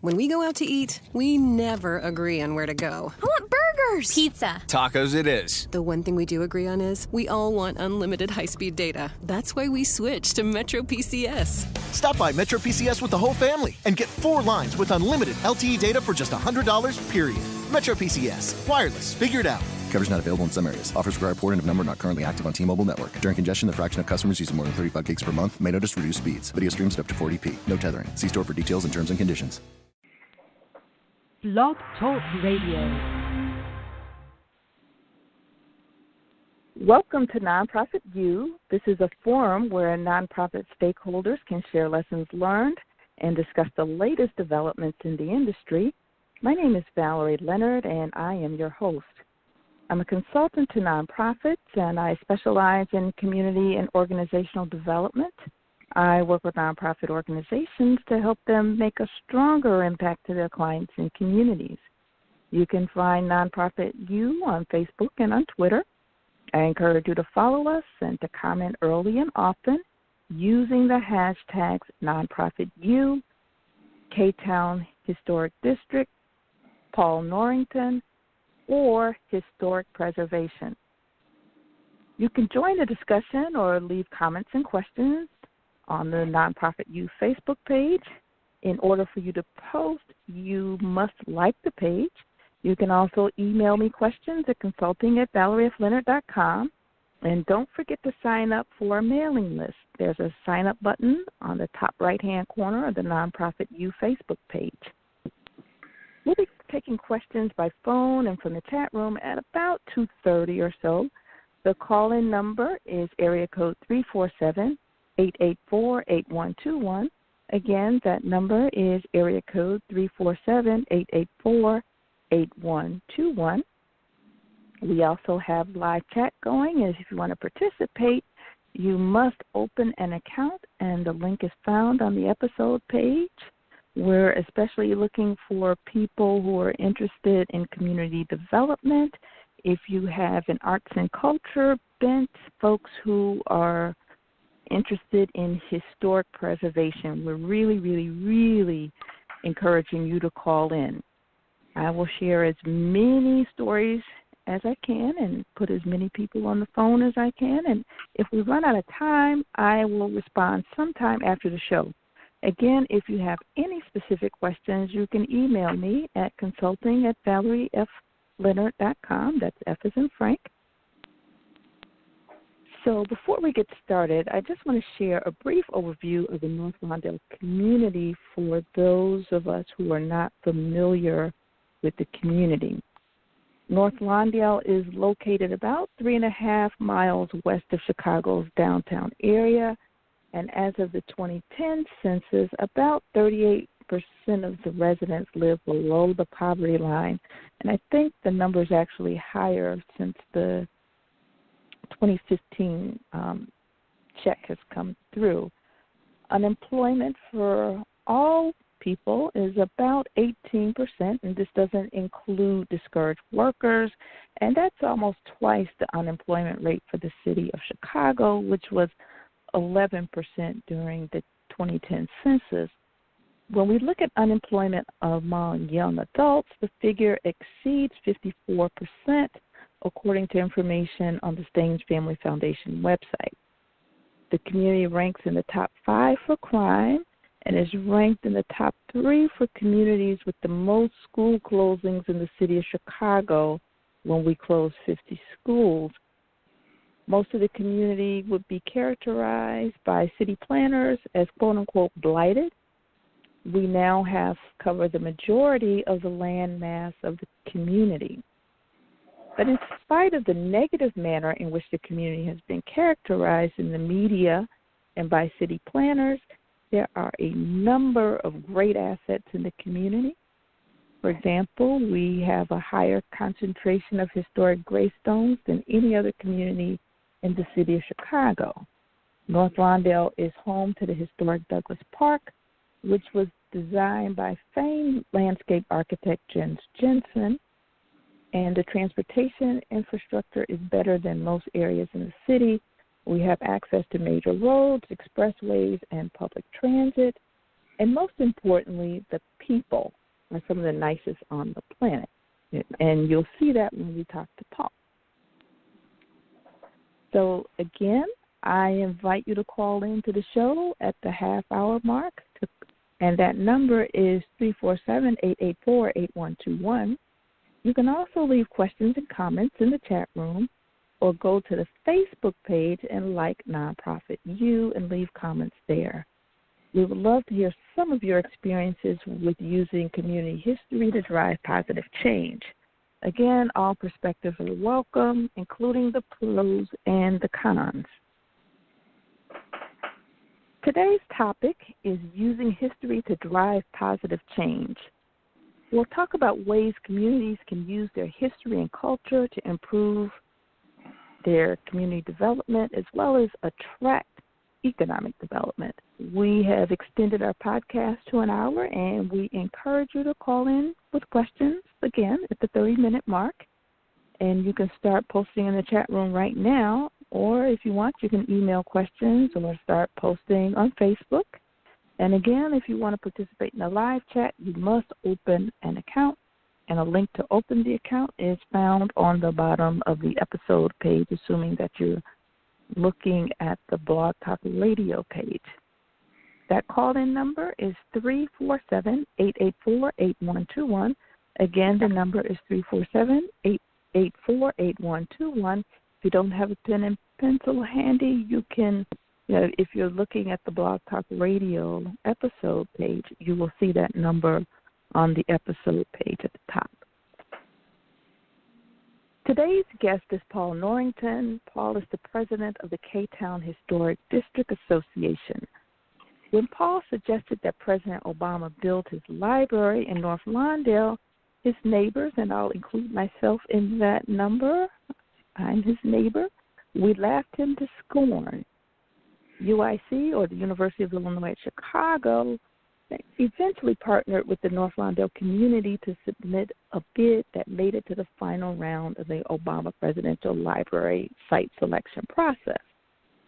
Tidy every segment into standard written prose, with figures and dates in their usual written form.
When we go out to eat, we never agree on where to go. I want burgers! Pizza. Tacos it is. The one thing we do agree on is we all want unlimited high-speed data. That's why we switched to MetroPCS. Stop by MetroPCS with the whole family and get 4 lines with unlimited LTE data for just $100, period. MetroPCS. Wireless. Figure it out. Coverage not available in some areas. Offers require port and of number not currently active on T-Mobile network. During congestion, the fraction of customers using more than 35 gigs per month may notice reduced speeds. Video streams at up to 40p. No tethering. See store for details and terms and conditions. Blog Talk Radio. Welcome to Nonprofit U. This is a forum where nonprofit stakeholders can share lessons learned and discuss the latest developments in the industry. My name is Valerie, Leonard, and I am your host. I'm a consultant to nonprofits, and I specialize in community and organizational development. I work with nonprofit organizations to help them make a stronger impact to their clients and communities. You can find Nonprofit U on Facebook and on Twitter. I encourage you to follow us and to comment early and often using the hashtags NonprofitU, KTown Historic District, Paul Norrington, or historic preservation. You can join the discussion or leave comments and questions on the Nonprofit U Facebook page. In order for you to post, you must like the page. You can also email me questions at consulting@valeriefleonard.com. And don't forget to sign up for a mailing list. There's a sign-up button on the top right-hand corner of the Nonprofit U Facebook page. We'll be taking questions by phone and from the chat room at about 2:30 or so. The call-in number is area code 347-884-8121. Again, that number is area code 347-884-8121. We also have live chat going, and if you want to participate, you must open an account, and the link is found on the episode page. We're especially looking for people who are interested in community development. If you have an arts and culture bent, folks who are interested in historic preservation, we're really encouraging you to call in. I will share as many stories as I can and put as many people on the phone as I can. And if we run out of time, I will respond sometime after the show. Again, if you have any specific questions, you can email me at consulting@valeriefleonard.com. That's F as in Frank. So before we get started, I just want to share a brief overview of the North Lawndale community for those of us who are not familiar with the community. North Lawndale is located about 3.5 miles west of Chicago's downtown area, and as of the 2010 census, about 38% of the residents live below the poverty line, and I think the number is actually higher since the 2015 check has come through. Unemployment for all people is about 18%, and this doesn't include discouraged workers, and that's almost twice the unemployment rate for the city of Chicago, which was 11% during the 2010 census. When we look at unemployment among young adults, the figure exceeds 54%, according to information on the Staines Family Foundation website. The community ranks in the top 5 for crime and is ranked in the top 3 for communities with the most school closings in the city of Chicago when we closed 50 schools. Most of the community would be characterized by city planners as quote-unquote blighted. We now have covered the majority of the land mass of the community. But in spite of the negative manner in which the community has been characterized in the media and by city planners, there are a number of great assets in the community. For example, we have a higher concentration of historic gravestones than any other community in the city of Chicago. North Lawndale is home to the historic Douglas Park, which was designed by famed landscape architect Jens Jensen, and the transportation infrastructure is better than most areas in the city. We have access to major roads, expressways, and public transit. And most importantly, the people are some of the nicest on the planet. And you'll see that when we talk to Paul. So, again, I invite you to call into the show at the half-hour mark, and that number is 347-884-8121. You can also leave questions and comments in the chat room or go to the Facebook page and like Nonprofit U and leave comments there. We would love to hear some of your experiences with using community history to drive positive change. Again, all perspectives are welcome, including the pros and the cons. Today's topic is using history to drive positive change. We'll talk about ways communities can use their history and culture to improve their community development as well as attract economic development. We have extended our podcast to an hour, and we encourage you to call in with questions, again, at the 30-minute mark. And you can start posting in the chat room right now, or if you want, you can email questions or start posting on Facebook. And again, if you want to participate in the live chat, you must open an account, and a link to open the account is found on the bottom of the episode page, assuming that you're looking at the Blog Talk Radio page. That call-in number is 347-884-8121. Again, the number is 347-884-8121. If you don't have a pen and pencil handy, you can, if you're looking at the Blog Talk Radio episode page, you will see that number on the episode page at the top. Today's guest is Paul Norrington. Paul is the president of the KTown Historic District Association. When Paul suggested that President Obama build his library in North Lawndale, his neighbors, and I'll include myself in that number, I'm his neighbor, we laughed him to scorn. UIC, or the University of Illinois at Chicago, eventually partnered with the North Lawndale community to submit a bid that made it to the final round of the Obama Presidential Library site selection process.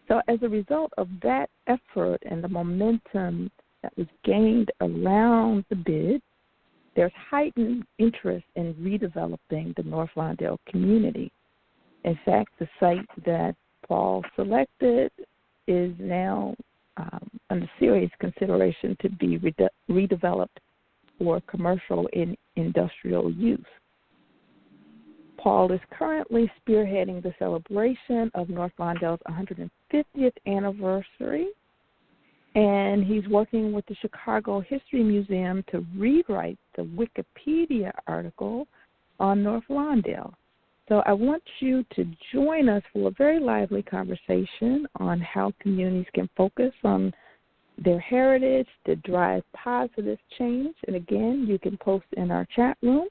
So as a result of that effort and the momentum that was gained around the bid, there's heightened interest in redeveloping the North Lawndale community. In fact, the site that Paul selected is now under serious consideration to be redeveloped for commercial and industrial use. Paul is currently spearheading the celebration of North Lawndale's 150th anniversary, and he's working with the Chicago History Museum to rewrite the Wikipedia article on North Lawndale. So I want you to join us for a very lively conversation on how communities can focus on their heritage to drive positive change. And again, you can post in our chat room.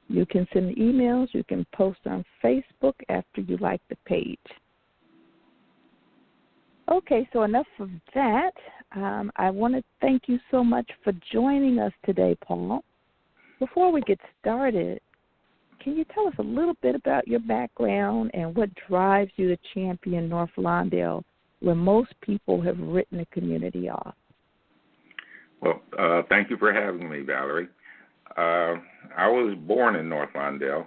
You can send emails. You can post on Facebook after you like the page. Okay, so enough of that. I want to thank you so much for joining us today, Paul. Before we get started, can you tell us a little bit about your background and what drives you to champion North Lawndale, where most people have written the community off? Well, thank you for having me, Valerie. I was born in North Lawndale.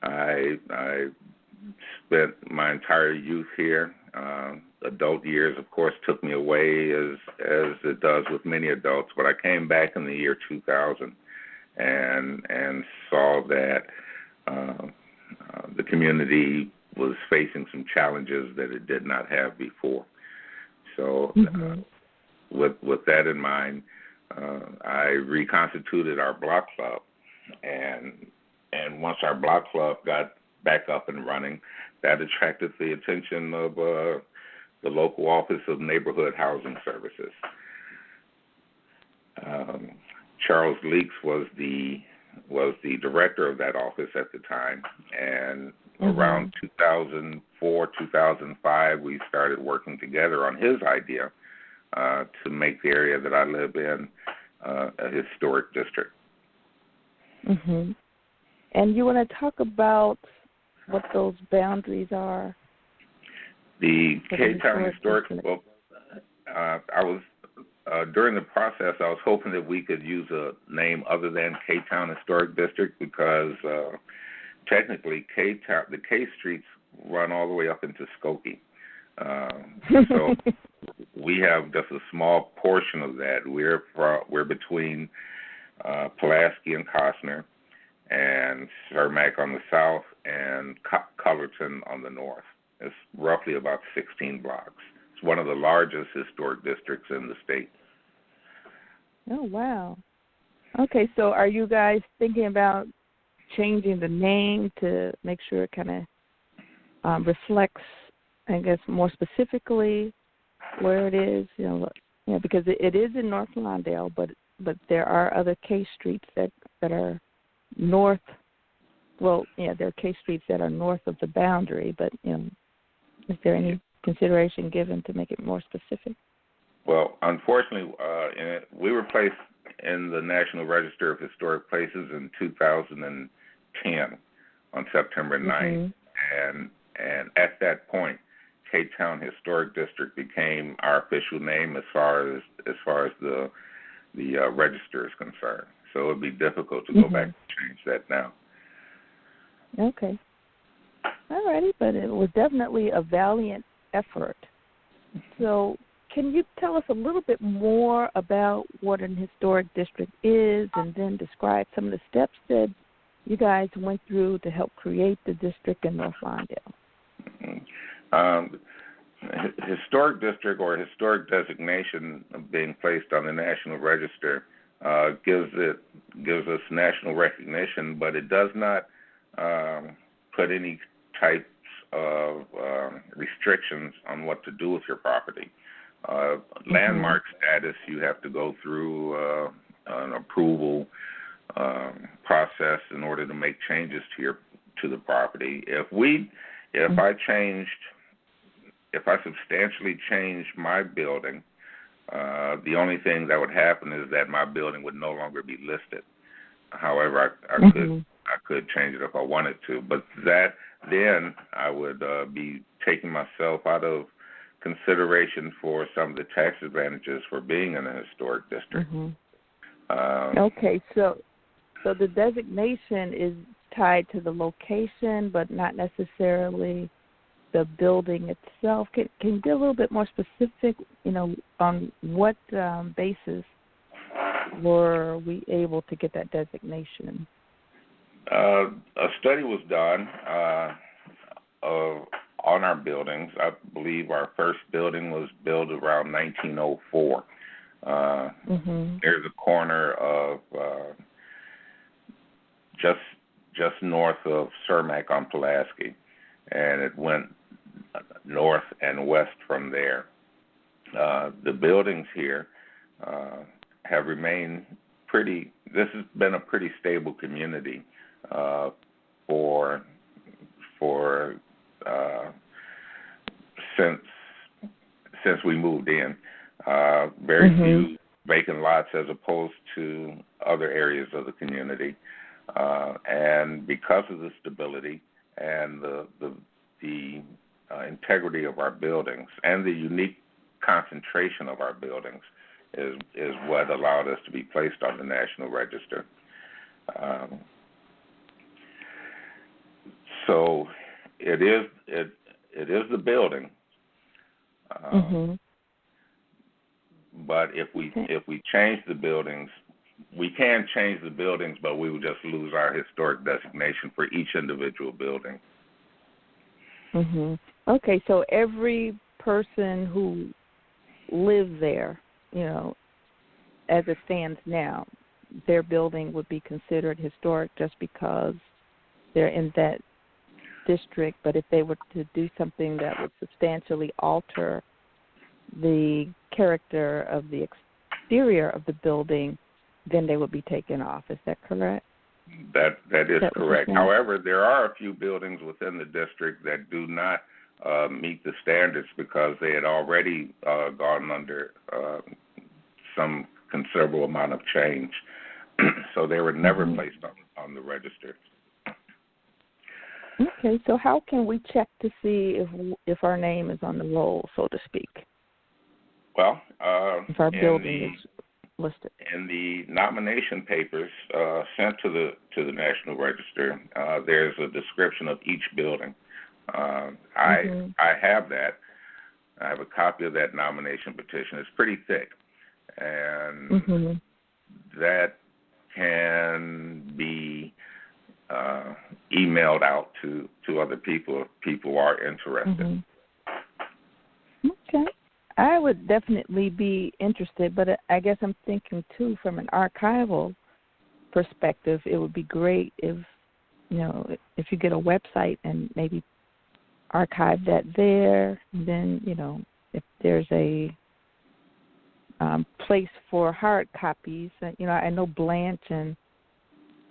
I spent my entire youth here. Adult years, of course, took me away as it does with many adults, but I came back in the year 2000 and saw that the community was facing some challenges that it did not have before. So with that in mind, I reconstituted our block club, and once our block club got back up and running, that attracted the attention of the local Office of Neighborhood Housing Services. Charles Leaks was the director of that office at the time, and around 2004, 2005, we started working together on his idea to make the area that I live in a historic district. And you want to talk about what those boundaries are? The KTown Historic, well, I was during the process, I was hoping that we could use a name other than KTown Historic District because technically K-Town, the K streets run all the way up into Skokie. So we have just a small portion of that. We're between Pulaski and Costner, and Cermak on the south, and Cullerton on the north. It's roughly about 16 blocks. It's one of the largest historic districts in the state. Oh, wow. Okay, so are you guys thinking about changing the name to make sure it kind of reflects, I guess, more specifically where it is? Because it is in North Lawndale, but there are other K streets that are north. Well, there are K streets that are north of the boundary, but is there any consideration given to make it more specific? Well, unfortunately, we were placed in the National Register of Historic Places in 2010 on September 9th, and at that point, KTown Historic District became our official name as far as the register is concerned. So it would be difficult to go back and change that now. Okay. All righty, but it was definitely a valiant effort. So can you tell us a little bit more about what an historic district is, and then describe some of the steps that you guys went through to help create the district in North Lawndale? Historic district or historic designation being placed on the National Register gives us national recognition, but it does not put any types of restrictions on what to do with your property. Landmark status, you have to go through an approval process in order to make changes to the property. If I substantially changed my building, the only thing that would happen is that my building would no longer be listed. However, I could change it if I wanted to, but then I would be taking myself out of consideration for some of the tax advantages for being in a historic district. Okay, so the designation is tied to the location, but not necessarily the building itself. Can you be a little bit more specific, on what basis were we able to get that designation? A study was done on our buildings. I believe our first building was built around 1904. There's a corner of just north of Cermak on Pulaski, and it went north and west from there. The buildings here have remained pretty. This has been a pretty stable community since we moved in. Very few vacant lots as opposed to other areas of the community, and because of the stability and the integrity of our buildings and the unique concentration of our buildings is what allowed us to be placed on the National Register. So it is the building, but if we change the buildings, we can change the buildings, but we would just lose our historic designation for each individual building. Okay, so every person who lives there, as it stands now, their building would be considered historic just because they're in that district. But if they were to do something that would substantially alter the character of the exterior of the building, then they would be taken off. Is that correct? That is correct. However, there are a few buildings within the district that do not meet the standards because they had already gone under some considerable amount of change. So they were never placed on the register. Okay, so how can we check to see if our name is on the roll, so to speak? Well, if our building is listed. In the nomination papers sent to the National Register, there's a description of each building. I have that. I have a copy of that nomination petition. It's pretty thick, and that can be emailed out to other people if people are interested. Okay. I would definitely be interested, but I guess I'm thinking, too, from an archival perspective, it would be great if you get a website and maybe archive that there, and then, if there's a place for hard copies. I know Blanche and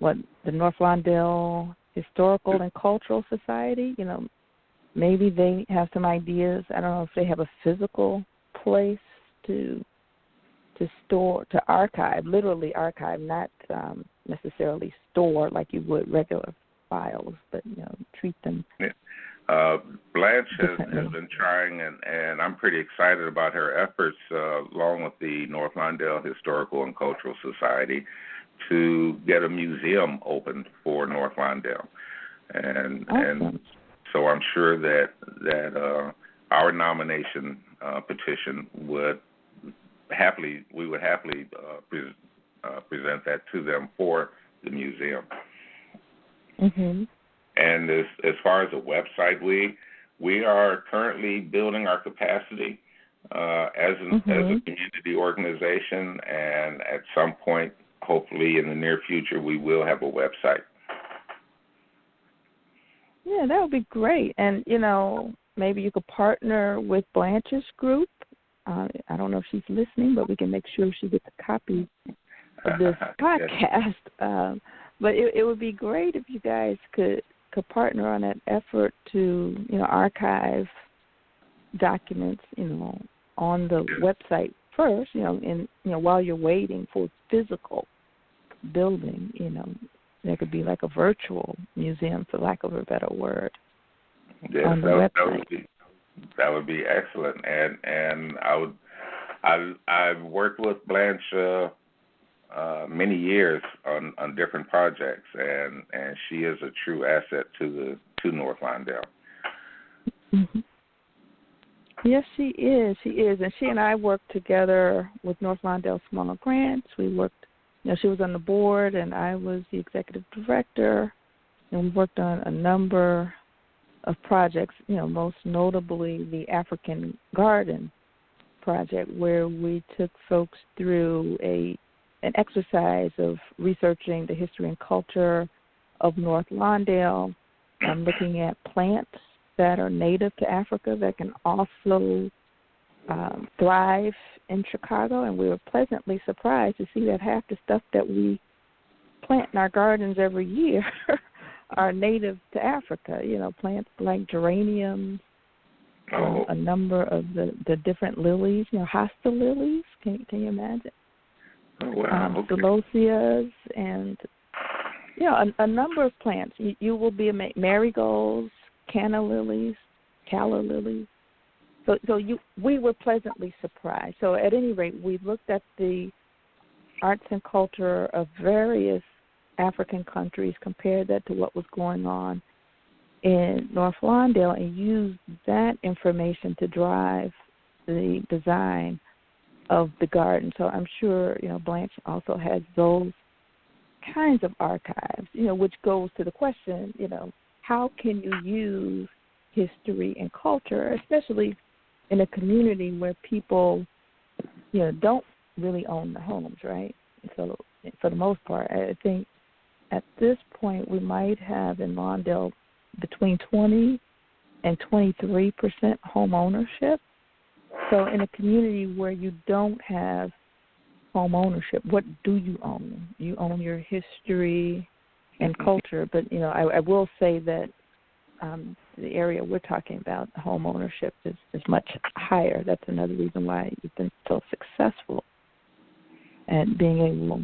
the North Lawndale Historical and Cultural Society, maybe they have some ideas. I don't know if they have a physical place to store, to archive, literally archive, not necessarily store like you would regular files, but treat them. Blanche has been trying, and I'm pretty excited about her efforts, along with the North Lawndale Historical and Cultural Society, to get a museum opened for North Lawndale, and so I'm sure that our nomination petition would happily present that to them for the museum. And as far as a website, we are currently building our capacity as a community organization, and at some point, hopefully in the near future, we will have a website. Yeah, that would be great. And, maybe you could partner with Blanche's group. I don't know if she's listening, but we can make sure she gets a copy of this podcast. But it would be great if you guys could partner on that effort to, archive documents, on the website first, and, while you're waiting for physical building, there could be like a virtual museum, for lack of a better word, on the website. That would be excellent. And I've worked with Blanche many years on different projects, and she is a true asset to North Lawndale. Yes, she is. And she and I worked together with North Lawndale Small Grants. We worked, she was on the board and I was the executive director, and we worked on a number of projects, most notably the African Garden project, where we took folks through an exercise of researching the history and culture of North Lawndale, looking at plants that are native to Africa that can also thrive in Chicago. And we were pleasantly surprised to see that half the stuff that we plant in our gardens every year are native to Africa. Plants like geraniums, a number of the different lilies, hosta lilies. Can you imagine? Oh, wow. Celosias, and a number of plants. You will be amazed. Marigolds, canna lilies, calla lilies. So we were pleasantly surprised. So at any rate, we looked at the arts and culture of various African countries, compared that to what was going on in North Lawndale, and used that information to drive the design of the garden. So I'm sure, Blanche also has those kinds of archives, which goes to the question, how can you use history and culture, especially in a community where people, don't really own the homes, right? So for the most part, I think at this point we might have in Lawndale between 20 and 23% home ownership. So in a community where you don't have home ownership, what do you own? You own your history and culture. But, I will say that the area we're talking about, home ownership, is much higher. That's another reason why you've been so successful at being able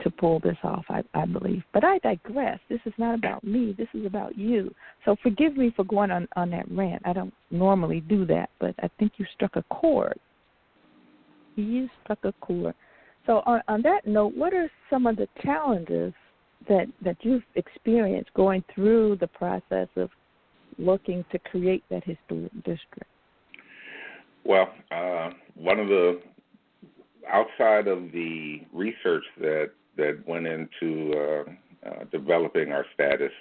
to pull this off, I believe. But I digress. This is not about me. This is about you. So forgive me for going on that rant. I don't normally do that, but I think you struck a chord. you struck a chord. So on that note, what are some of the challenges that you've experienced going through the process of looking to create that historic district? Well, one of the, outside of the research that went into developing our status,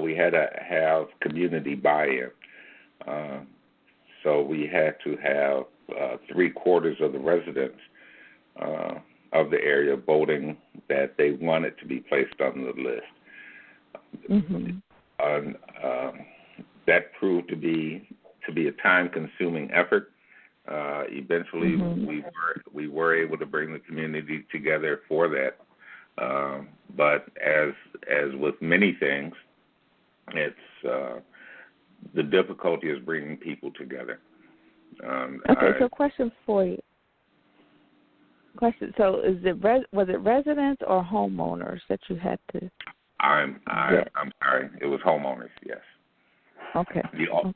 we had to have community buy-in. So we had to have 3/4 of the residents of the area voting that they wanted to be placed on the list. Mm-hmm. That proved to be a time-consuming effort. Eventually, mm-hmm. we were able to bring the community together for that. But as with many things, it's the difficulty is bringing people together. So question for you. So was it residents or homeowners that you had to? I'm sorry. It was homeowners. Yes. Okay.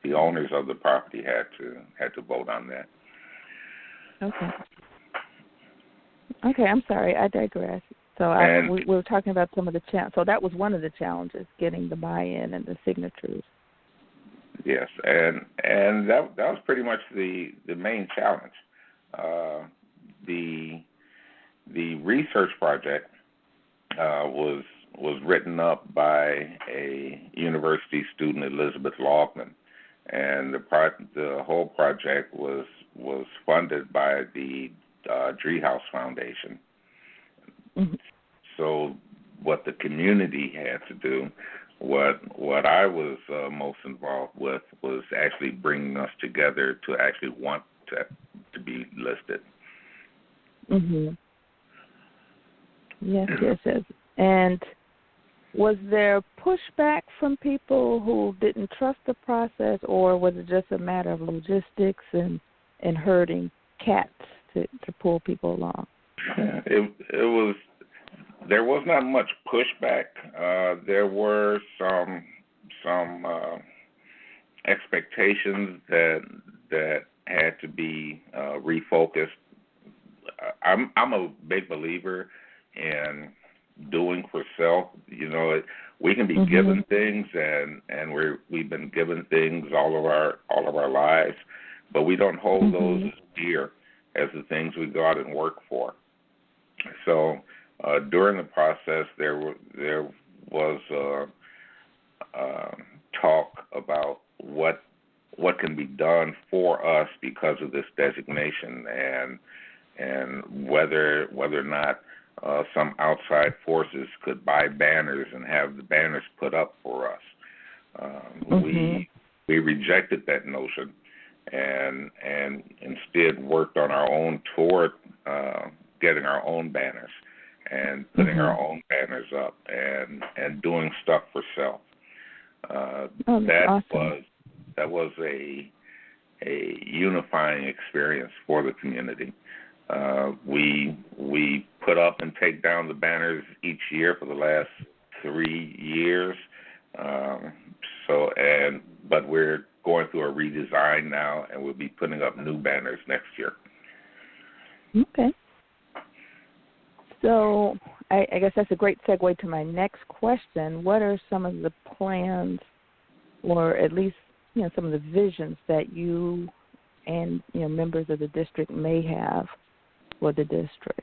The owners of the property had to vote on that. Okay. I'm sorry. I digress. So we were talking about some of the So that was one of the challenges, getting the buy-in and the signatures. Yes, and that was pretty much the main challenge. The research project was written up by a university student, Elizabeth Laughlin, and the whole project was funded by the Driehaus Foundation. Mm-hmm. So what the community had to do, what I was most involved with, was actually bringing us together to actually want to be listed. Mhm. Yes. And was there pushback from people who didn't trust the process, or was it just a matter of logistics and herding cats to pull people along? It was. There was not much pushback. There were some expectations that had to be refocused. I'm a big believer in doing for self. You know, we can be mm-hmm. given things, and we've been given things all of our lives, but we don't hold mm-hmm. those as dear as the things we go out and work for. So during the process, there was talk about what can be done for us because of this designation, and whether or not some outside forces could buy banners and have the banners put up for us. Mm-hmm. We rejected that notion and instead worked on our own toward getting our own banners and putting mm-hmm. our own banners up and doing stuff for self. That was a unifying experience for the community. We put up and take down the banners each year for the last 3 years. But we're going through a redesign now, and we'll be putting up new banners next year. Okay. So I guess that's a great segue to my next question. What are some of the plans, or at least some of the visions that you and members of the district may have for the district?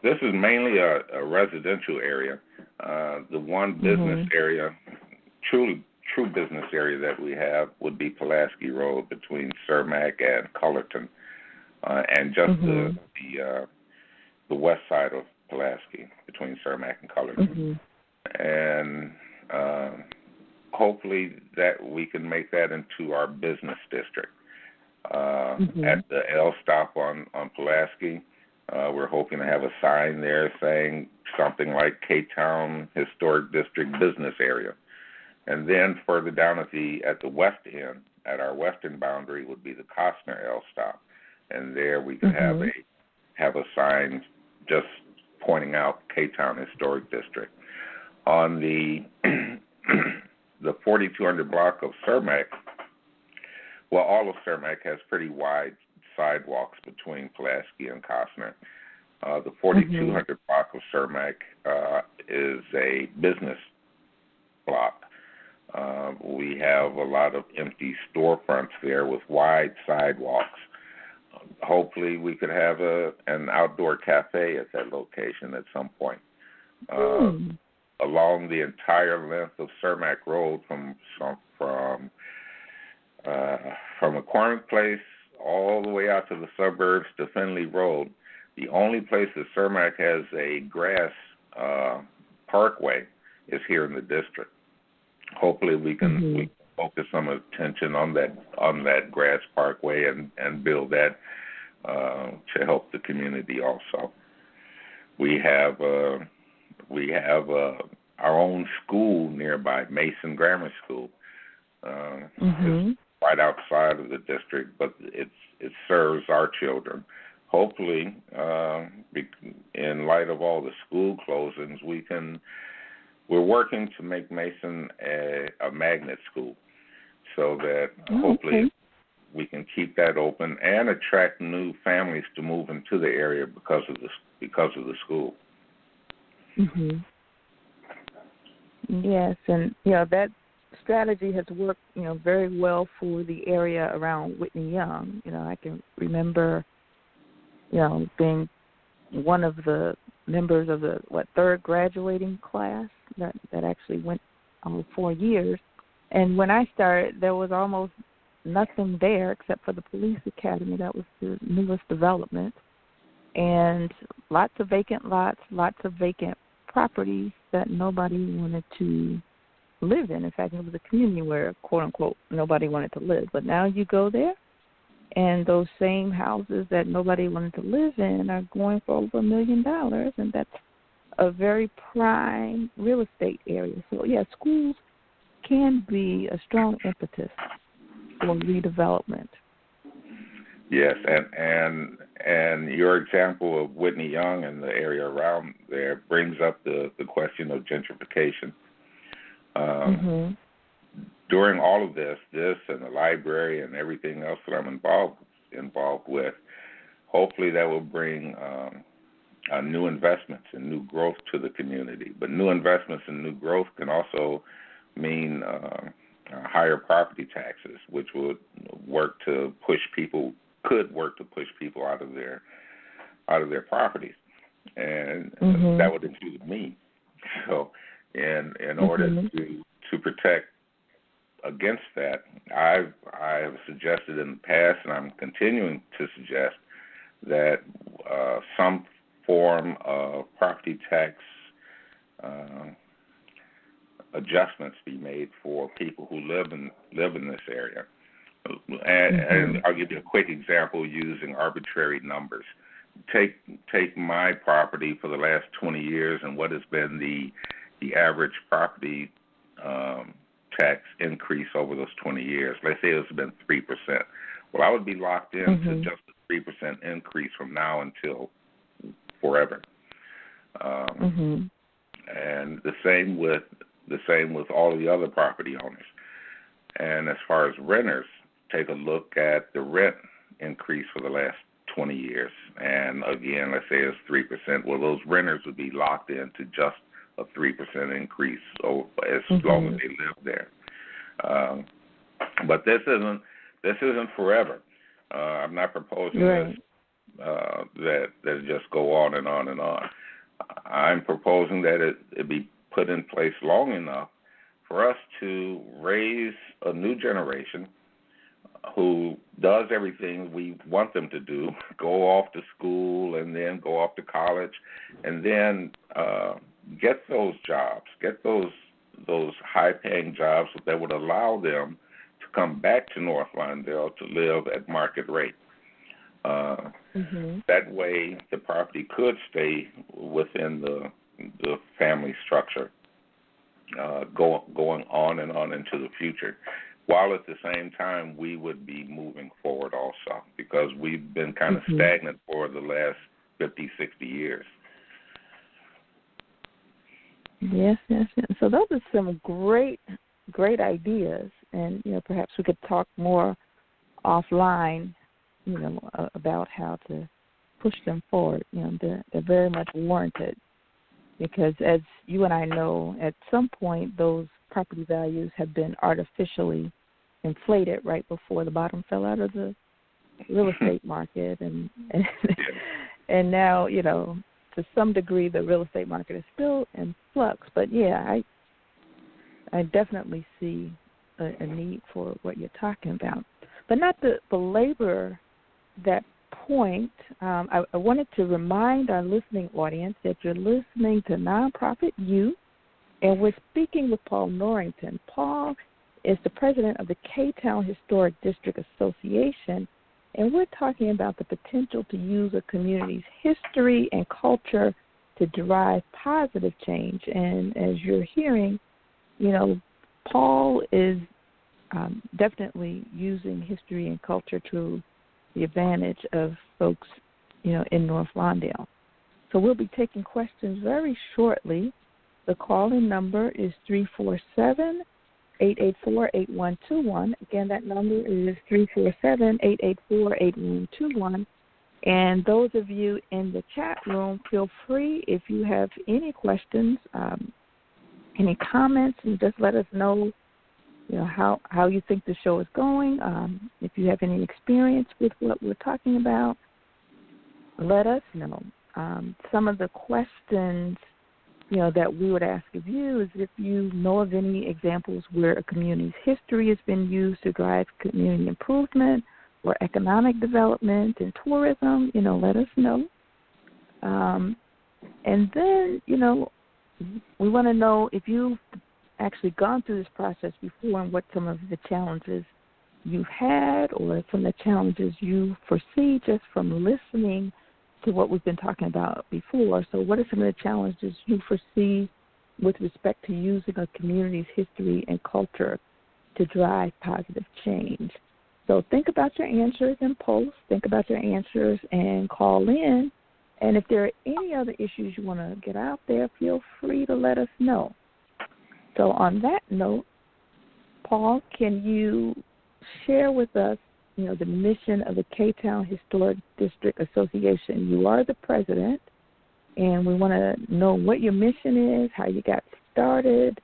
This is mainly a residential area. The one business mm-hmm. area, true business area that we have would be Pulaski Road between Cermak and Cullerton, and just mm-hmm. the west side of Pulaski between Cermak and Cullerton. Mm-hmm. And hopefully that we can make that into our business district. Mm-hmm. At the L stop on Pulaski, we're hoping to have a sign there saying something like KTown Historic District Business Area. And then further down at the west end, at our western boundary, would be the Costner L stop. And there we could mm-hmm. have a sign just pointing out KTown Historic District. On the 4200 block of Cermak, well, all of Cermak has pretty wide sidewalks between Pulaski and Costner. The 4200 block of Cermak is a business block. We have a lot of empty storefronts there with wide sidewalks. Hopefully we could have an outdoor cafe at that location at some point. Along the entire length of Cermak Road from McCormick Place all the way out to the suburbs to Finley Road, the only place that Cermak has a grass parkway is here in the district. Hopefully we can focus some attention on that grass parkway and build that to help the community also. We have our own school nearby, Mason Grammar School. It's right outside of the district, but it serves our children. Hopefully, in light of all the school closings, we're working to make Mason a magnet school, so that hopefully we can keep that open and attract new families to move into the area because of the school. Yes, and that strategy has worked very well for the area around Whitney Young. I can remember being one of the members of the third graduating class that actually went 4 years, and when I started there was almost nothing there except for the police academy. That was the newest development, and lots of vacant lots, lots of vacant properties that nobody wanted to live in. In fact, it was a community where, quote unquote, nobody wanted to live. But now you go there, and those same houses that nobody wanted to live in are going for over $1 million, and that's a very prime real estate area. So, schools can be a strong impetus for redevelopment. Yes, and your example of Whitney Young and the area around there brings up the question of gentrification. During all of this and the library and everything else that I'm involved with, hopefully that will bring new investments and new growth to the community. But new investments and new growth can also mean higher property taxes, which could work to push people out of their properties, and that would include me. So, in order to protect against that, I have suggested in the past, and I'm continuing to suggest that some form of property tax adjustments be made for people who live in this area. And I'll give you a quick example using arbitrary numbers. Take my property for the last 20 years and what has been the average property tax increase over those 20 years. Let's say it's been 3%. Well, I would be locked into just a 3% increase from now until forever. And the same with all of the other property owners. And as far as renters, take a look at the rent increase for the last 20 years. And again, let's say it's 3%. Well, those renters would be locked into just a 3% increase as long as they live there. But this isn't forever. I'm not proposing this that just go on and on and on. I'm proposing that it be put in place long enough for us to raise a new generation who does everything we want them to do, go off to school and then go off to college, and then get those jobs, get those high-paying jobs that would allow them to come back to North Lawndale to live at market rate. That way, the property could stay within the family structure, going on and on into the future, while at the same time we would be moving forward also, because we've been kind of stagnant for the last 50, 60 years. Yes. So those are some great ideas, and perhaps we could talk more offline about how to push them forward. They're very much warranted because, as you and I know, at some point those property values have been artificially inflated right before the bottom fell out of the real estate market, and now, to some degree the real estate market is still in flux. But yeah, I definitely see a need for what you're talking about. But not to belabor that point, I wanted to remind our listening audience that you're listening to Nonprofit You, and we're speaking with Paul Norrington. Paul is the president of the KTown Historic District Association, and we're talking about the potential to use a community's history and culture to drive positive change. And as you're hearing, Paul is definitely using history and culture to the advantage of folks, in North Lawndale. So we'll be taking questions very shortly. The call-in number is 347-884-8121. Again, that number is 347-884-8121. And those of you in the chat room, feel free, if you have any questions, any comments, and just let us know, how you think the show is going. If you have any experience with what we're talking about, let us know. Some of the questions, that we would ask of you is if you know of any examples where a community's history has been used to drive community improvement or economic development and tourism, let us know. And then, we want to know if you've actually gone through this process before and what some of the challenges you've had or some of the challenges you foresee just from listening to what we've been talking about before. So what are some of the challenges you foresee with respect to using a community's history and culture to drive positive change? So think about your answers and post. Think about your answers and call in. And if there are any other issues you want to get out there, feel free to let us know. So on that note, Paul, can you share with us, the mission of the KTown Historic District Association? You are the president, and we want to know what your mission is, how you got started,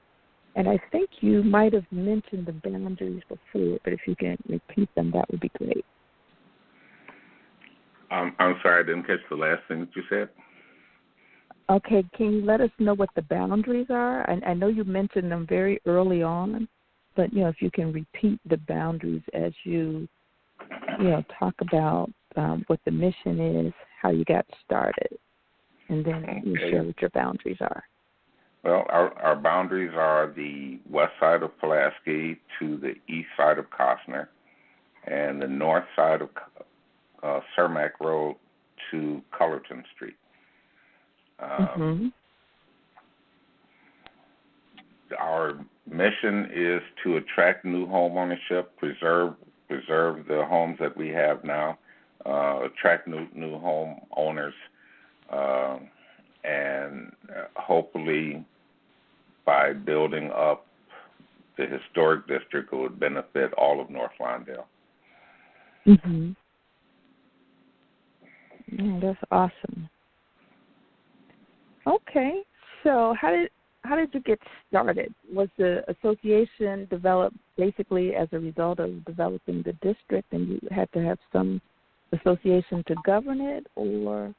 and I think you might have mentioned the boundaries before, but if you can repeat them, that would be great. I'm sorry, I didn't catch the last thing that you said. Okay, can you let us know what the boundaries are? I know you mentioned them very early on, but, if you can repeat the boundaries as you, talk about what the mission is, how you got started, and then you share what your boundaries are. Well, our boundaries are the west side of Pulaski to the east side of Costner, and the north side of Cermak Road to Cullerton Street. Our mission is to attract new home ownership, preserve the homes that we have now, attract new home owners, and hopefully by building up the historic district, it would benefit all of North Lawndale. Yeah, that's awesome. Okay, so how did you get started? Was the association developed basically as a result of developing the district, and you had to have some association to govern it, or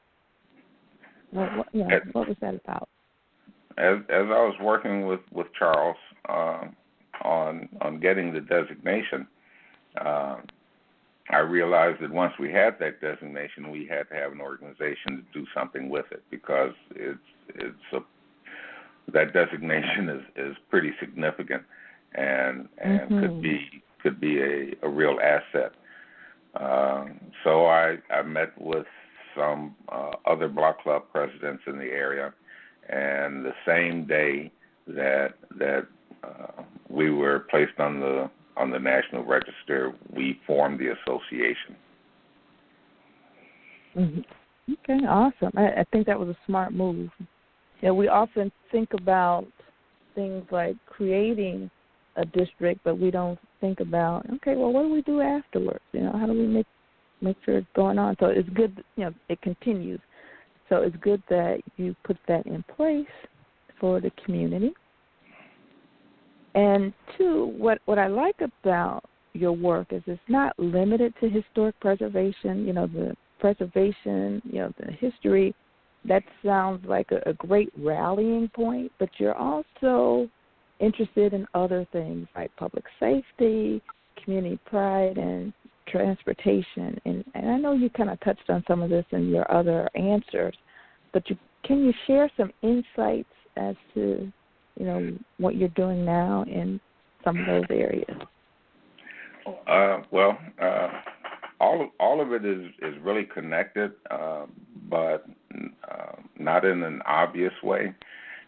what was that about? As I was working with Charles on getting the designation, I realized that once we had that designation, we had to have an organization to do something with it, because that designation is pretty significant and could be a real asset. So I met with some other block club presidents in the area, and the same day that we were placed on the National Register, we formed the association. Okay, awesome. I think that was a smart move. We often think about things like creating a district, but we don't think about, okay, well, what do we do afterwards? How do we make make sure it's going on. So it's good, it continues. So it's good that you put that in place for the community. And two, what I like about your work is it's not limited to historic preservation, the preservation, the history. That sounds like a great rallying point, but you're also interested in other things like public safety, community pride, and transportation. And I know you kind of touched on some of this in your other answers, but can you share some insights as to, what you're doing now in some of those areas? All of it is really connected, but not in an obvious way.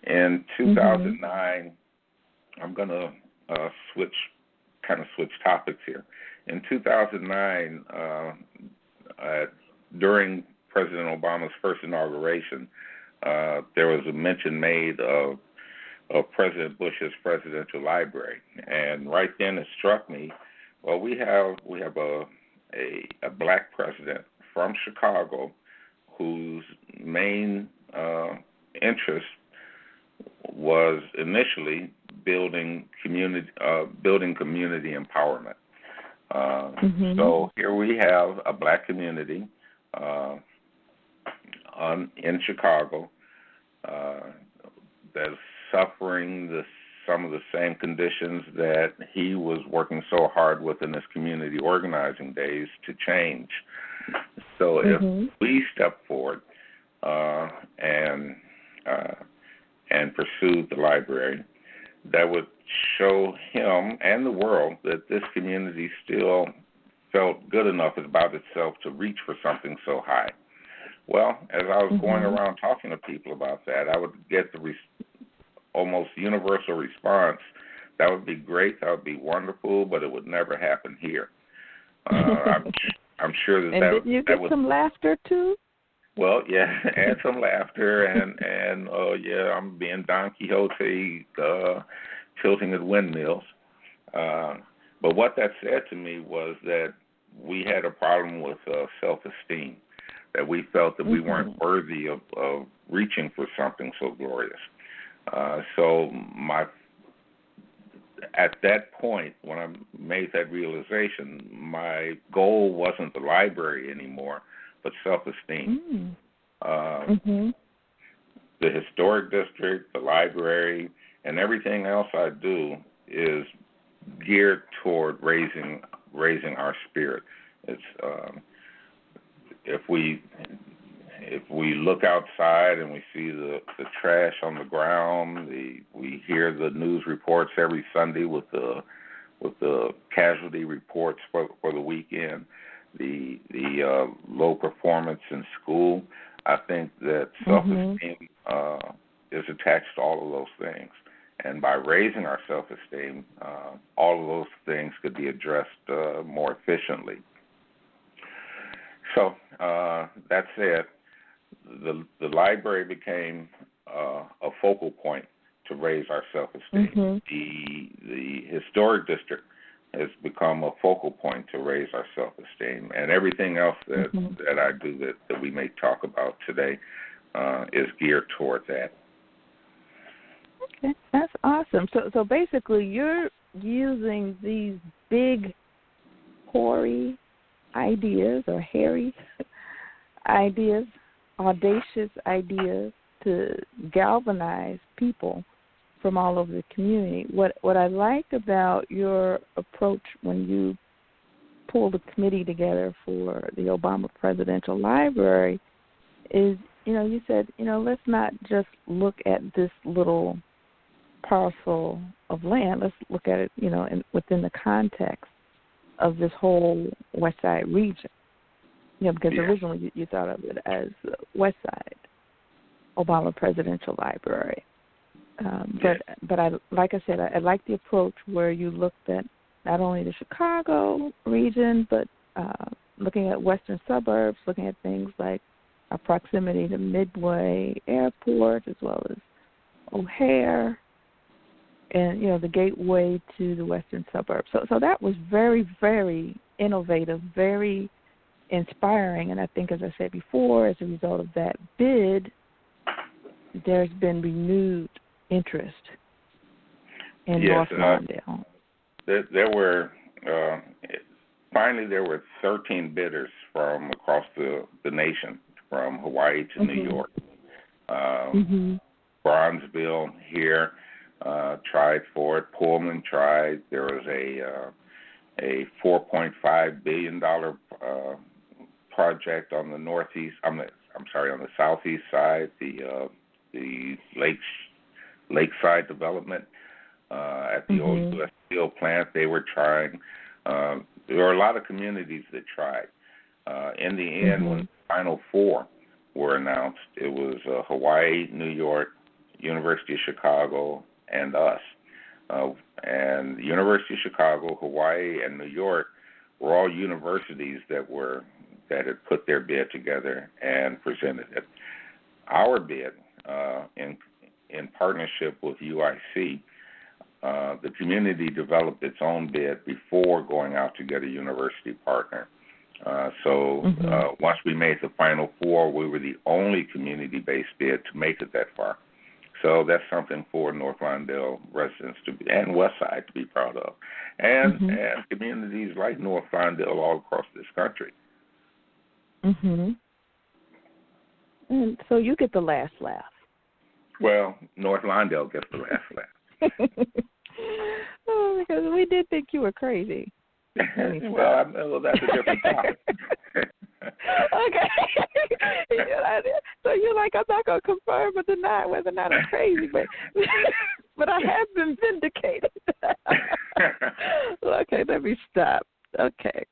In 2009, I'm going to switch topics here. In 2009, during President Obama's first inauguration, there was a mention made of President Bush's presidential library, and right then it struck me. Well, we have a black president from Chicago whose main interest was initially building community empowerment. So here we have a black community in Chicago that's suffering some of the same conditions that he was working so hard with in his community organizing days to change. So if we step forward and pursued the library, that would show him and the world that this community still felt good enough about itself to reach for something so high. Well, as I was going around talking to people about that, I would get the almost universal response, that would be great, that would be wonderful, but it would never happen here. I'm sure that did you get some laughter too? Well, yeah, and some laughter, and I'm being Don Quixote, tilting at windmills. But what that said to me was that we had a problem with self-esteem, that we felt that we weren't worthy of reaching for something so glorious. So at that point, when I made that realization, my goal wasn't the library anymore, but self-esteem. The historic district, the library, and everything else I do is geared toward raising our spirit. It's if we look outside and we see the trash on the ground, we hear the news reports every Sunday with the casualty reports for the weekend, the low performance in school. I think that self-esteem is attached to all of those things. And by raising our self-esteem, all of those things could be addressed more efficiently. So that said, the library became a focal point to raise our self-esteem. The historic district has become a focal point to raise our self-esteem, and everything else that I do that we may talk about today is geared toward that. Okay, that's awesome. So basically, you're using these big, hoary ideas or hairy ideas, audacious ideas to galvanize people from all over the community. What I like about your approach when you pulled a committee together for the Obama Presidential Library is, you said, let's not just look at this little parcel of land. Let's look at it, within the context of this whole West Side region. Because originally you thought of it as West Side Obama Presidential Library. But I like the approach where you looked at not only the Chicago region, but looking at western suburbs, looking at things like our proximity to Midway Airport as well as O'Hare, and the gateway to the western suburbs. So that was very, very innovative, very inspiring. And I think, as I said before, as a result of that bid, there's been renewed interest in North Lawndale. There were finally there were 13 bidders from across the nation, from Hawaii to New York. Bronzeville here tried for it. Pullman tried. There was a $4.5 billion project on the northeast. On the southeast side, the lakeside development at the old U.S. Steel plant. They were trying. There were a lot of communities that tried. In the end, when the final four were announced, it was Hawaii, New York, University of Chicago, and us. And the University of Chicago, Hawaii, and New York were all universities that had put their bid together and presented it. Our bid, in partnership with UIC, the community developed its own bid before going out to get a university partner. Once we made the final four, we were the only community-based bid to make it that far. So that's something for North Lawndale residents and West Side to be proud of, and communities like North Lawndale all across this country. And so you get the last laugh. Well, North Lawndale gets the last laugh. Because we did think you were crazy. well, that's a different topic. Okay. So you're like, I'm not going to confirm or deny whether or not I'm crazy, but I have been vindicated. Okay, let me stop. Okay.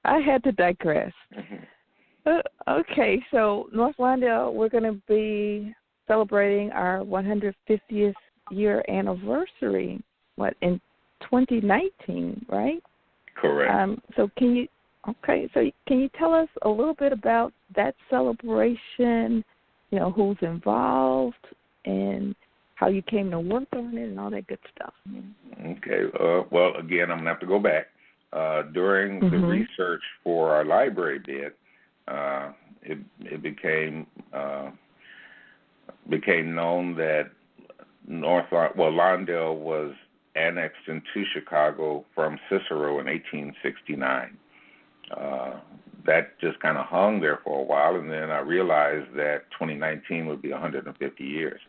I had to digress. Okay, so North Lawndale, we're going to be celebrating our 150th year anniversary, in 2019, right? Correct. So can you tell us a little bit about that celebration, who's involved and how you came to work on it and all that good stuff? Okay. Well, again, I'm going to have to go back. During the research for our library bid, it became known that Lawndale was annexed into Chicago from Cicero in 1869. That just kind of hung there for a while, and then I realized that 2019 would be 150 years.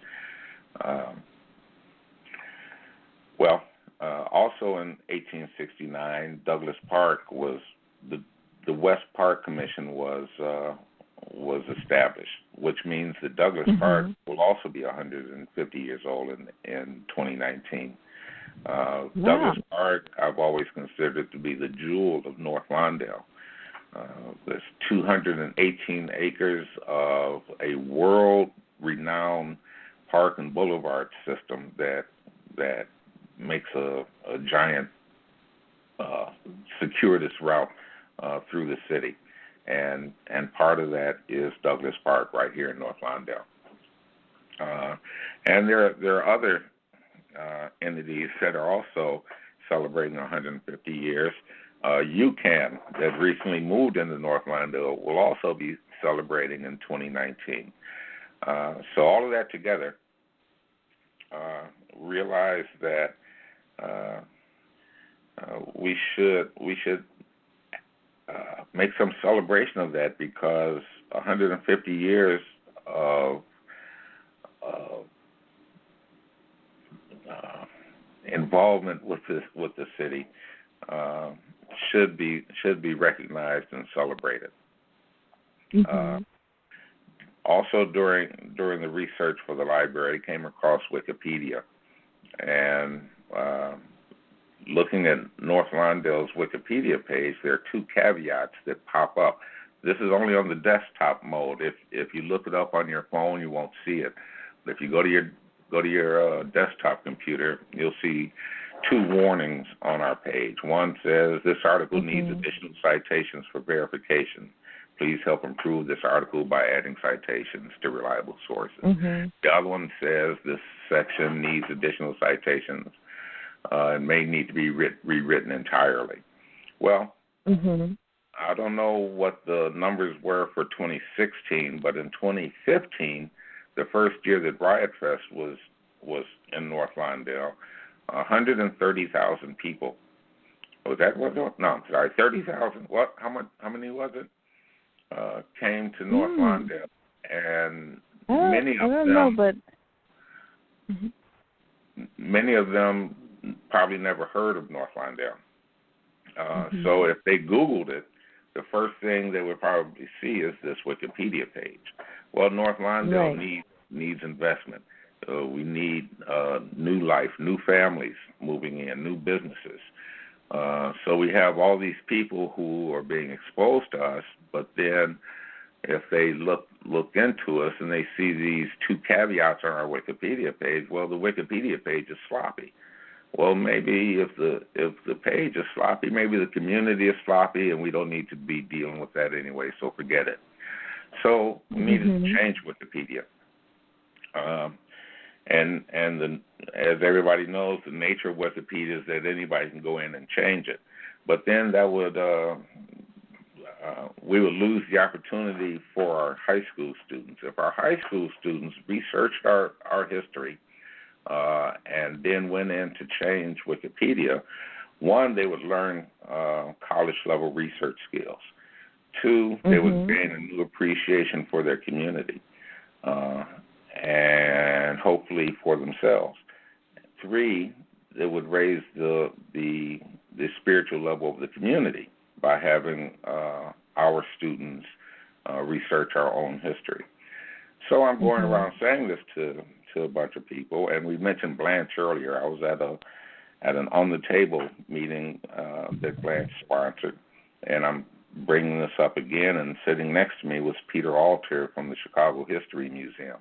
Also in 1869, Douglas Park was the West Park Commission was established, which means that Douglas Park will also be 150 years old in 2019. Douglas Park, I've always considered to be the jewel of North Lawndale. There's 218 acres of a world-renowned park and boulevard system that makes a giant circuitous route through the city, and part of that is Douglas Park right here in North Lawndale. And there are other entities that are also celebrating 150 years. UCAN, that recently moved into North Lawndale, will also be celebrating in 2019. So all of that together, realize that we should make some celebration of that, because 150 years of involvement with the city should be recognized and celebrated. Also, during the research for the library, I came across Wikipedia, and looking at North Lawndale's Wikipedia page, there are two caveats that pop up. This is only on the desktop mode. If you look it up on your phone, you won't see it. But if you go to your desktop computer, you'll see two warnings on our page. One says, this article needs additional citations for verification. Please help improve this article by adding citations to reliable sources. The other one says, this section needs additional citations and may need to be rewritten entirely. Well, I don't know what the numbers were for 2016, but in 2015, the first year that Riot Fest was in North Lawndale, 130,000 people. Was that what? No, I'm sorry, 30,000. What? How many was it? Came to North Lawndale, and many of them probably never heard of North Lawndale. So if they Googled it, the first thing they would probably see is this Wikipedia page. Well, North Lawndale needs investment. We need new life, new families moving in, new businesses. So we have all these people who are being exposed to us, but then if they look into us and they see these two caveats on our Wikipedia page, well, the Wikipedia page is sloppy. Well, maybe if the page is sloppy, maybe the community is sloppy, and we don't need to be dealing with that anyway, so forget it. So we needed to change Wikipedia. As everybody knows, the nature of Wikipedia is that anybody can go in and change it. But then that would we would lose the opportunity for our high school students. If our high school students researched our history and then went in to change Wikipedia, one, they would learn college-level research skills. Two, they would gain a new appreciation for their community and hopefully for themselves. Three, they would raise the spiritual level of the community by having our students research our own history. So I'm going around saying this to a bunch of people, and we mentioned Blanche earlier. I was at an on the table meeting that Blanche sponsored, and I'm bringing this up again. And sitting next to me was Peter Alter from the Chicago History Museum.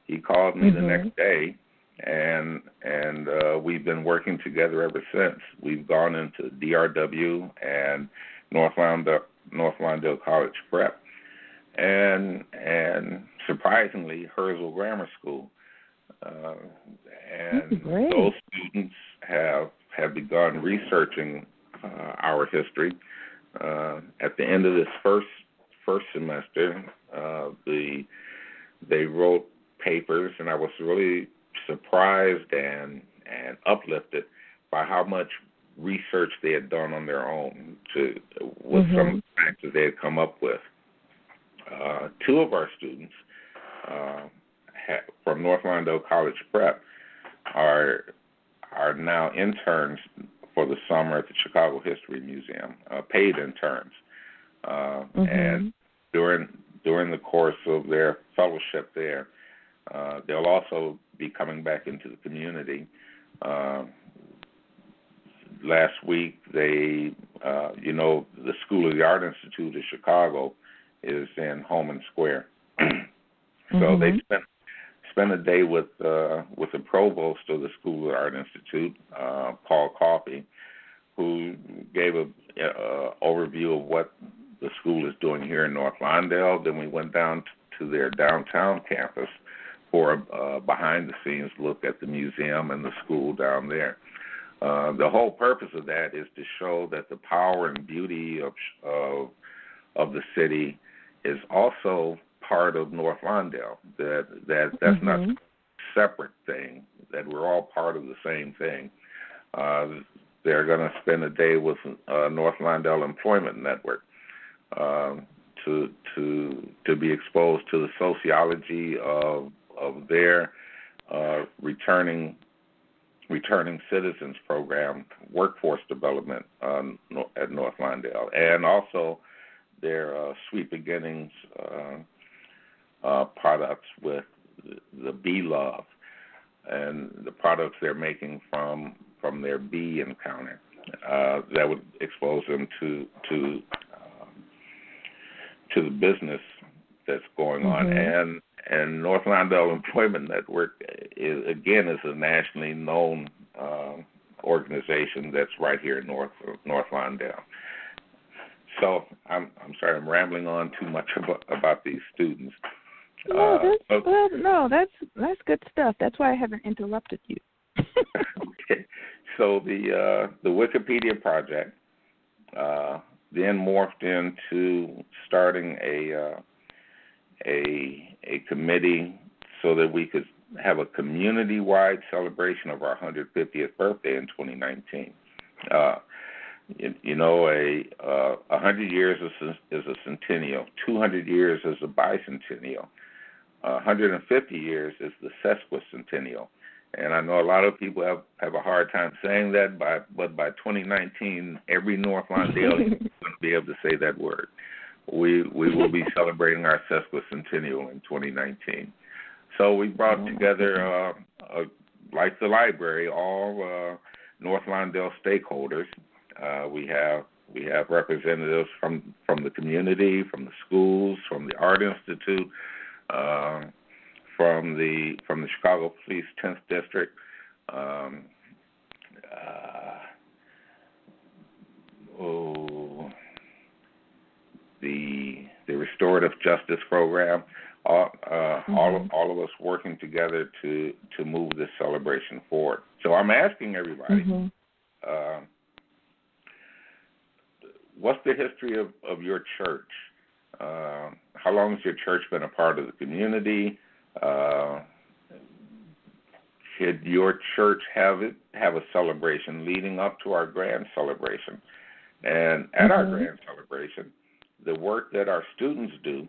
He called me the next day, and we've been working together ever since. We've gone into DRW and North Lawndale College Prep, and surprisingly, Herzl Grammar School. And those students have begun researching our history. At the end of this first semester, they wrote papers, and I was really surprised and uplifted by how much research they had done on their own with some of the facts that they had come up with. Two of our students from North Lawndale College Prep are now interns for the summer at the Chicago History Museum, paid interns. And during the course of their fellowship there, they'll also be coming back into the community. Last week, the School of the Art Institute of Chicago is in Holman Square. So they spent a day with the provost of the School of the Art Institute, Paul Coffey, who gave a overview of what the school is doing here in North Lawndale. Then we went down to their downtown campus for a behind-the-scenes look at the museum and the school down there. The whole purpose of that is to show that the power and beauty of the city is also part of North Lawndale. That's not a separate thing. That we're all part of the same thing. They're going to spend a day with North Lawndale Employment Network to be exposed to the sociology of their returning citizens program, workforce development at North Lawndale, and also their Sweet Beginnings products with the Bee Love and the products they're making from their bee encounter that would expose them to the business that's going on. And North Lawndale Employment Network is a nationally known organization that's right here in North Lawndale. So I'm sorry, I'm rambling on too much about these students. That's good stuff. That's why I haven't interrupted you. Okay. So the Wikipedia project then morphed into starting a committee so that we could have a community-wide celebration of our 150th birthday in 2019. 100 years is a centennial. 200 years is a bicentennial. 150 years is the sesquicentennial. And I know a lot of people have a hard time saying that, but by 2019, every North Lawndale is going to be able to say that word. We will be celebrating our sesquicentennial in 2019. So we brought together, like the library, all North Lawndale stakeholders. We have representatives from the community, from the schools, from the Art Institute, from the Chicago Police 10th District, the Restorative Justice Program. All of us working together to move this celebration forward. So I'm asking everybody, what's the history of your church? How long has your church been a part of the community? Should your church have a celebration leading up to our grand celebration? And at our grand celebration, the work that our students do,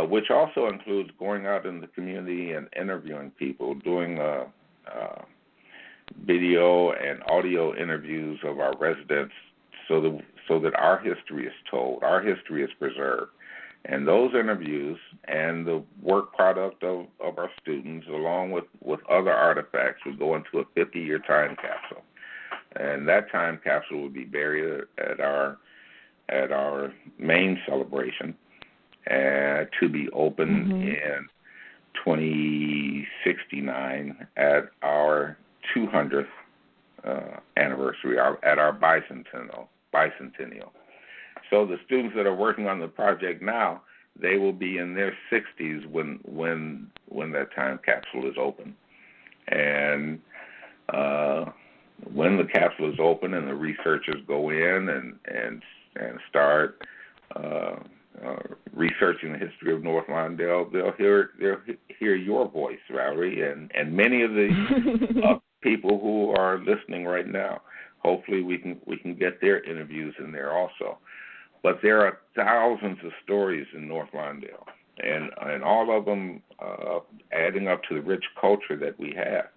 which also includes going out in the community and interviewing people, doing video and audio interviews of our residents so that our history is told, our history is preserved. And those interviews and the work product of our students, along with other artifacts, would go into a 50-year time capsule. And that time capsule would be buried at our main celebration, to be opened in 2069 at our 200th anniversary, at our bicentennial. So the students that are working on the project now, they will be in their 60s when that time capsule is open. And when the capsule is open and the researchers go in and start researching the history of North Lawndale, they'll hear your voice, Valerie, and many of the people who are listening right now. Hopefully we can get their interviews in there also. But there are thousands of stories in North Lawndale, and all of them adding up to the rich culture that we have.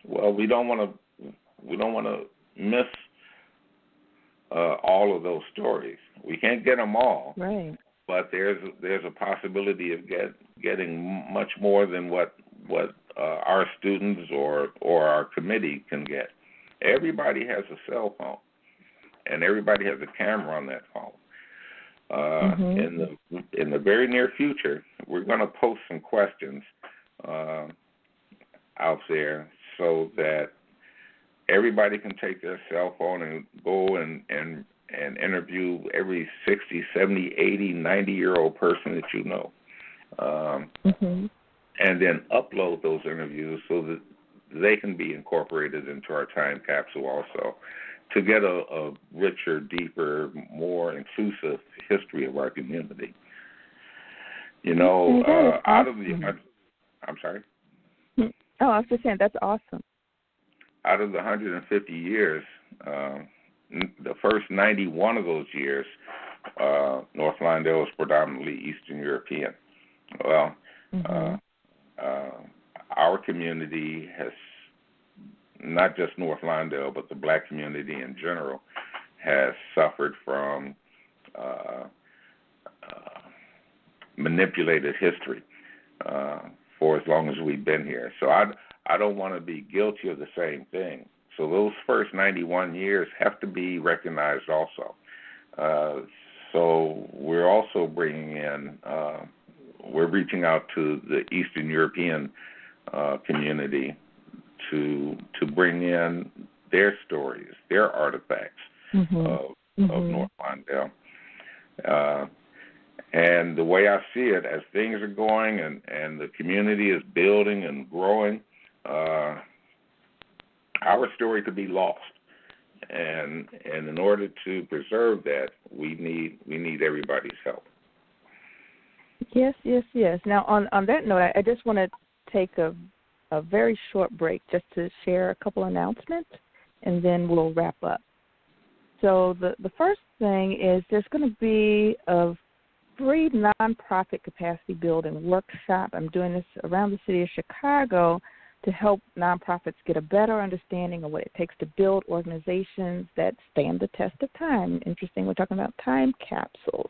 Well, we don't want to miss all of those stories. We can't get them all, right? But there's a possibility of getting much more than what our students or our committee can get. Everybody has a cell phone, and everybody has a camera on that phone. In the very near future, we're going to post some questions out there so that everybody can take their cell phone and go and interview every 60, 70, 80, 90-year-old person that you know. And then upload those interviews so that they can be incorporated into our time capsule also, to get a richer, deeper, more inclusive history of our community. Out of the... I'm sorry? Oh, I was just saying, that's awesome. Out of the 150 years, the first 91 of those years, North Lawndale was predominantly Eastern European. Well, our community has, not just North Lawndale, but the black community in general, has suffered from manipulated history for as long as we've been here. So I don't want to be guilty of the same thing. So those first 91 years have to be recognized also. So we're also bringing in, we're reaching out to the Eastern European community to bring in their stories, their artifacts of North Lawndale. And the way I see it, as things are going and the community is building and growing, our story could be lost. and in order to preserve that, we need everybody's help. Yes. Now, on that note, I just want to take a very short break just to share a couple announcements, and then we'll wrap up. So the first thing is there's going to be a free nonprofit capacity building workshop. I'm doing this around the city of Chicago to help nonprofits get a better understanding of what it takes to build organizations that stand the test of time. Interesting, we're talking about time capsules.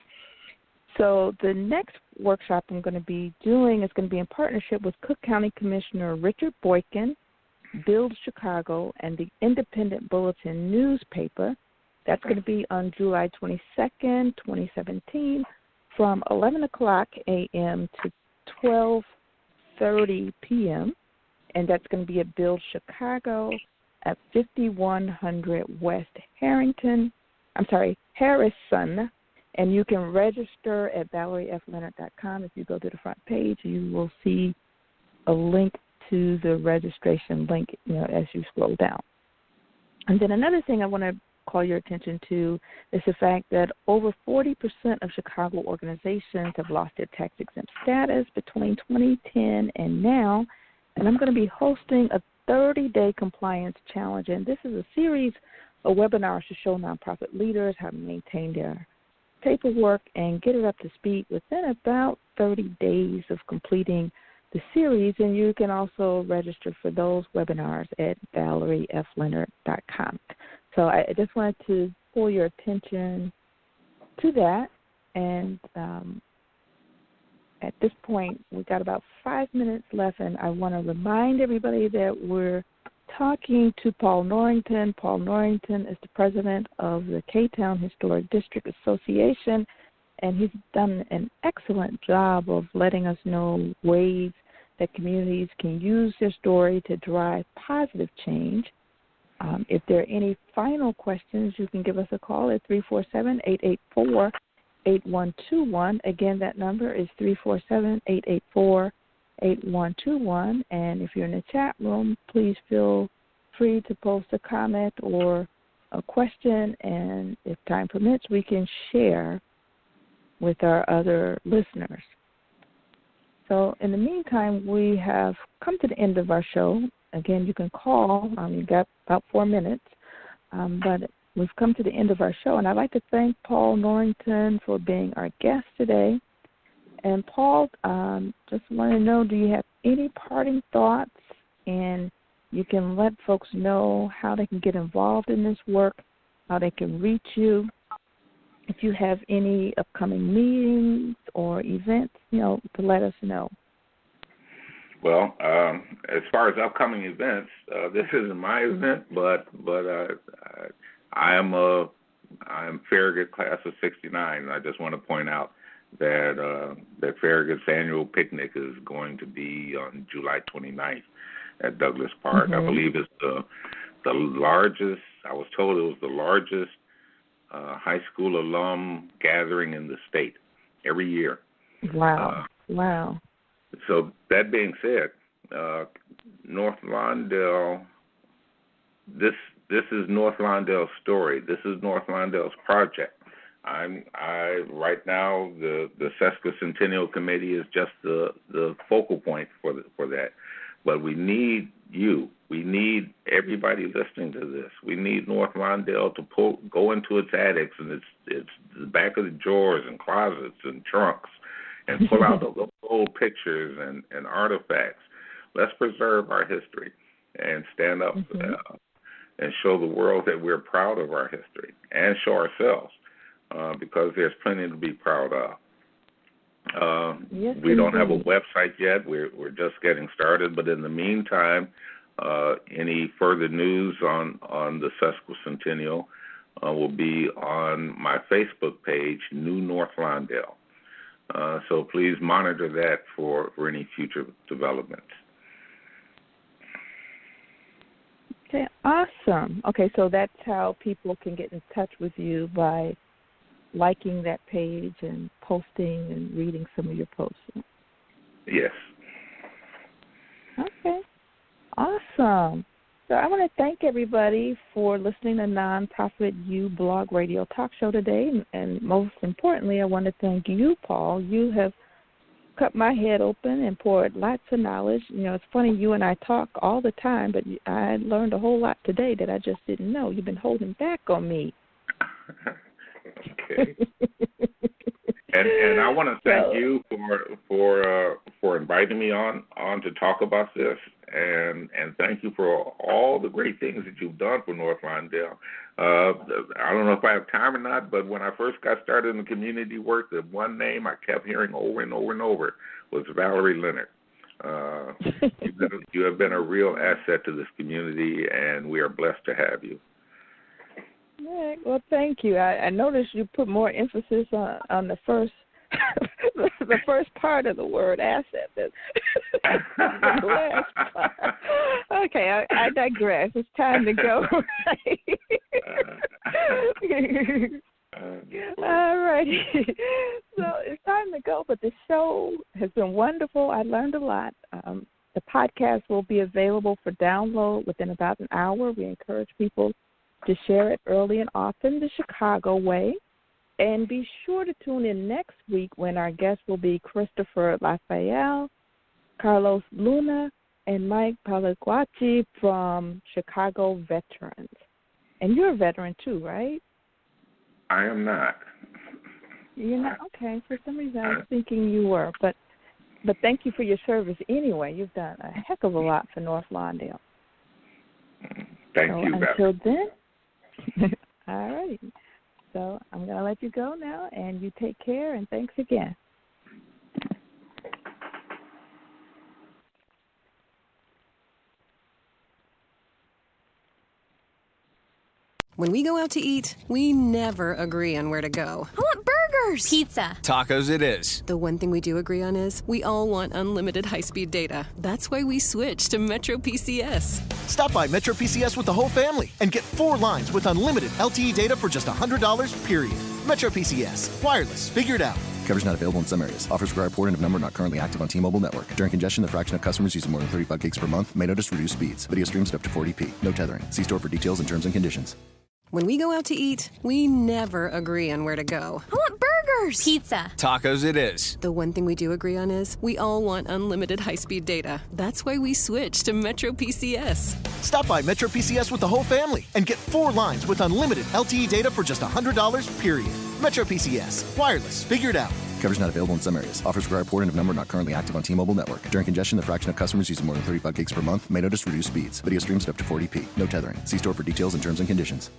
So the next workshop I'm going to be doing is going to be in partnership with Cook County Commissioner Richard Boykin, Build Chicago, and the Independent Bulletin newspaper. That's going to be on July 22nd, 2017, from 11 o'clock a.m. to 12:30 p.m., and that's going to be at Build Chicago at 5100 West Harrison, and you can register at ValerieFLeonard.com. If you go to the front page, you will see a link to the registration link, as you scroll down. And then another thing I want to call your attention to is the fact that over 40% of Chicago organizations have lost their tax-exempt status between 2010 and now, and I'm going to be hosting a 30-day compliance challenge, and this is a series of webinars to show nonprofit leaders how to maintain their paperwork and get it up to speed within about 30 days of completing the series, and you can also register for those webinars at ValerieFLeonard.com. So I just wanted to pull your attention to that, and at this point we've got about 5 minutes left, and I want to remind everybody that we're talking to Paul Norrington. Paul Norrington is the president of the KTown Historic District Association, and he's done an excellent job of letting us know ways that communities can use their story to drive positive change. If there are any final questions, you can give us a call at 347-884-8121. Again, that number is 347-884-8121. And if you're in the chat room, please feel free to post a comment or a question, and if time permits, we can share with our other listeners. So in the meantime, we have come to the end of our show. Again, you can call. You've got about 4 minutes. But we've come to the end of our show, and I'd like to thank Paul Norrington for being our guest today. And Paul, just want to know, do you have any parting thoughts? And you can let folks know how they can get involved in this work, how they can reach you. If you have any upcoming meetings or events, to let us know. Well, as far as upcoming events, this isn't my event, but I'm Farragut class of '69, and I just want to point out that Farragut's annual picnic is going to be on July 29th at Douglas Park. I believe it's the largest. I was told it was the largest high school alum gathering in the state every year. Wow. So that being said, North Lawndale, this is North Lawndale's story. This is North Lawndale's project. Right now the Sesquicentennial Committee is just the focal point for that. But we need you. We need everybody listening to this. We need North Lawndale to go into its attics and its the back of the drawers and closets and trunks and pull out those old pictures and artifacts. Let's preserve our history and stand up and show the world that we're proud of our history and show ourselves because there's plenty to be proud of. Yes, we don't have a website yet. We're just getting started. But in the meantime, any further news on the Sesquicentennial will be on my Facebook page, New North Lawndale. So please monitor that for any future developments. Okay, awesome. Okay, so that's how people can get in touch with you, by liking that page and posting and reading some of your posts. Yes. Okay, awesome. So I want to thank everybody for listening to Nonprofit U Blog Radio Talk Show today. And most importantly, I want to thank you, Paul. You have cut my head open and poured lots of knowledge. You know, it's funny, you and I talk all the time, but I learned a whole lot today that I just didn't know. You've been holding back on me. Okay. And I want to thank you for inviting me on to talk about this, and thank you for all the great things that you've done for North Lawndale. I don't know if I have time or not, but when I first got started in the community work, the one name I kept hearing over and over and over was Valerie Leonard. You have been a real asset to this community, and we are blessed to have you. Right. Well, thank you. I noticed you put more emphasis on the first the first part of the word asset than the last part. Okay, I digress. It's time to go. All right. So it's time to go, but the show has been wonderful. I learned a lot. The podcast will be available for download within about an hour. We encourage people to share it early and often the Chicago way. And be sure to tune in next week when our guests will be Christopher Raphael, Carlos Luna, and Mike Palaguachi from Chicago Veterans. And you're a veteran too, right? I am not. You're not? Okay. For some reason I was thinking you were. But thank you for your service anyway. You've done a heck of a lot for North Lawndale. Thank you, Until then, all right. So I'm going to let you go now, and you take care, and thanks again. When we go out to eat, we never agree on where to go. I want burgers. Pizza. Tacos it is. The one thing we do agree on is we all want unlimited high-speed data. That's why we switched to MetroPCS. Stop by MetroPCS with the whole family and get 4 lines with unlimited LTE data for just $100, period. MetroPCS. Wireless. Figured out. Coverage not available in some areas. Offers require port and of number not currently active on T-Mobile network. During congestion, the fraction of customers using more than 35 gigs per month may notice reduced speeds. Video streams at up to 40p. No tethering. See store for details and terms and conditions. When we go out to eat, we never agree on where to go. I want burgers. Pizza. Tacos it is. The one thing we do agree on is we all want unlimited high-speed data. That's why we switched to MetroPCS. Stop by MetroPCS with the whole family and get 4 lines with unlimited LTE data for just $100, period. MetroPCS. Wireless. Figured out. Coverage not available in some areas. Offers require port and of number not currently active on T-Mobile network. During congestion, the fraction of customers using more than 35 gigs per month may notice reduced speeds. Video streams at up to 40p. No tethering. See store for details and terms and conditions.